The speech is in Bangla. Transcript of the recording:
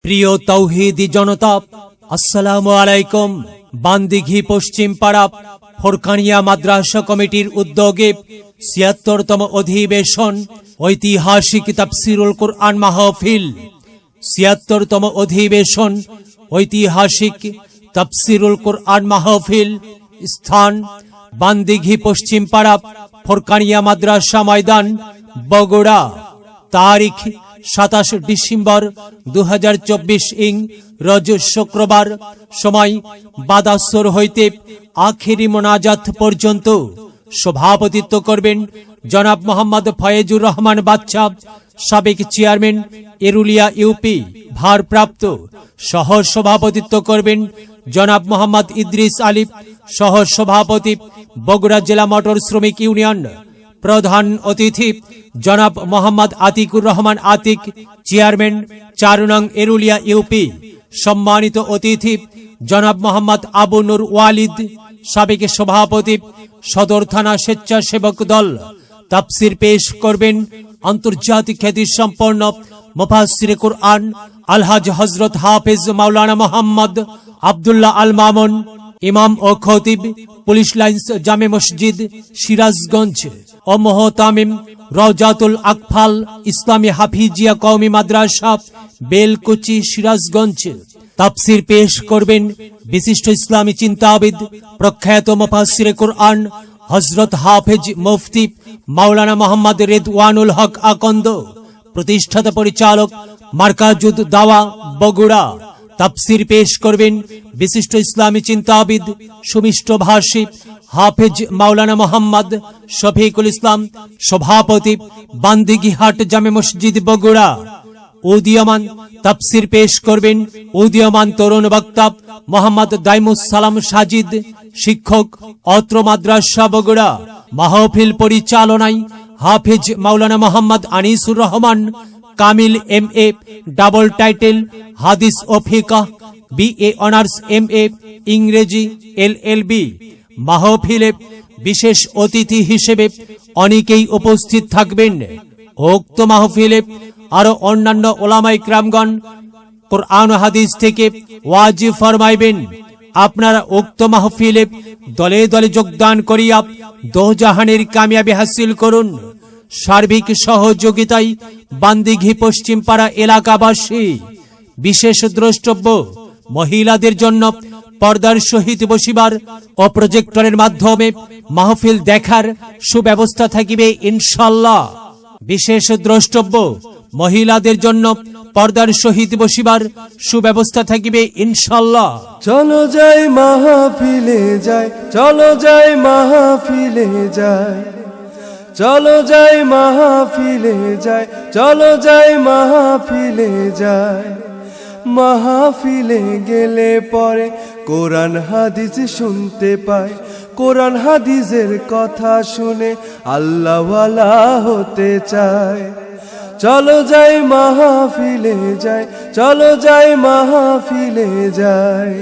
প্রিয় তাওহীদি জনতা, আসসালামু আলাইকুম। বান্দিঘি পশ্চিম পাড়া ফোরকানিয়া মাদ্রাসা কমিটির উদ্যোগে ৭৬তম অধিবেশন ঐতিহাসিক তাফসিরুল কুরআন মাহফিল। ৭৬তম অধিবেশন ঐতিহাসিক তাফসিরুল কুরআন মাহফিল। স্থান বান্দিঘি পশ্চিম পাড়া ফোরকানিয়া মাদ্রাসা ময়দান, বগুড়া। তারিখ ২৭ ডিসেম্বর ২০২৪ ইং রোজ শুক্রবার। সময় বাদাসর হইতে আখিরি মোনাজাত পর্যন্ত। সভাপতিত্ব করবেন জনাব মোহাম্মদ ফয়েজুর রহমান বাচ্চা, সাবেক চেয়ারম্যান এরুলিয়া ইউপি। ভারপ্রাপ্ত সহ সভাপতিত্ব করবেন জনাব মোহাম্মদ ইদ্রিস আলী, সহ সভাপতি বগুড়া জেলা মোটর শ্রমিক ইউনিয়ন। প্রধান অতিথি জনাব মোহাম্মদ আতিকুর রহমান আতিক, চেয়ারম্যান ৪ নং এরুলিয়া ইউপি। সম্মানিত অতিথি জনাব মোহাম্মদ আবু নূর ওয়ালিদ, সাবেক সভাপতি সদর থানা স্বেচ্ছাসেবক দল। তাফসির পেশ করবেন আন্তর্জাতিক খ্যাতি সম্পন্ন মুফাসসিরে কুরআন আলহাজ হযরত হাফেজ মাওলানা মোহাম্মদ আব্দুল্লাহ আল মামুন, ইমাম ও খতিব, পুলিশ লাইন্স জামে মসজিদ, সিরাজগঞ্জ। ও মোহতামিম রওজাতুল আকফাল ইসলামী হাফিজিয়া কওমি মাদ্রাসা, বেলকুচি, সিরাজগঞ্জ। তাফসির পেশ করবেন বিশিষ্ট ইসলামী চিন্তাবিদ, প্রখ্যাত মুফাসসিরে কুরআন হযরত হাফেজ মুফতি মাওলানা মোহাম্মদ রেদওয়ানুল হক আকন্দ, প্রতিষ্ঠাতা পরিচালক মার্কাজুদ দাওয়া, বগুড়া। তাফসির পেশ করবেন বিশিষ্ট ইসলামী চিন্তাবিদ, সুমিষ্ট ভাষী হাফেজ মাওলানা মোহাম্মদ শফিকুল ইসলাম, সভাপতি বান্দিঘিহাট জামে মসজিদ, বগুড়া। উদীয়মান তাফসির পেশ করবেন উদীয়মান তরুণ বক্তা মোহাম্মদ দাইমুস সালাম সাজিদ, শিক্ষক, অত্র মাদ্রাসা, বগুড়া। মাহফিল পরিচালনায় হাফেজ মাওলানা মোহাম্মদ আনিসুর রহমান কামিল, MA, ডাবল টাইটেল হাদিস ও ফিকাহ, BA অনার্স, MA ইংরেজি, LLB। মাহফিলে বিশেষ অতিথি হিসেবে অনেকেই উপস্থিত থাকবেন। উক্ত মাহফিলে আরো অন্যান্য ওলামায়ে কেরামগণ কুরআন হাদিস থেকে ওয়াজ ফরমাইবেন। আপনারা উক্ত মাহফিলে দলে দলে যোগদান করিয়া দোজাহানের কামিয়াবি হাসিল করুন। সার্বিক সহযোগিতায় বান্দিঘি পশ্চিম পাড়া এলাকাবাসী। বিশেষ দ্রষ্টব্য মহিলাদের জন্য পর্দার সহিত বসিবার ও প্রজেক্টরের মাধ্যমে মাহফিল দেখার সুব্যবস্থা থাকিবে ইনশাআল্লাহ। বিশেষ দ্রষ্টব্য মহিলাদের জন্য পর্দার সহিত বসিবার সুব্যবস্থা থাকিবে ইনশাআল্লাহ। চলো যাই মাহফিলে যাই, চলো যাই মাহফিলে যাই, চলো যাই মাহফিলে যাই, চলো যাই মাহফিলে যাই। মাহফিলে গেলে পরে কোরআন হাদিস শুনতে পাই, কোরআন হাদিসের কথা শুনে আল্লাহওয়ালা হতে চায়। চলো যাই মাহফিলে যাই, চলো যাই মাহফিলে যাই।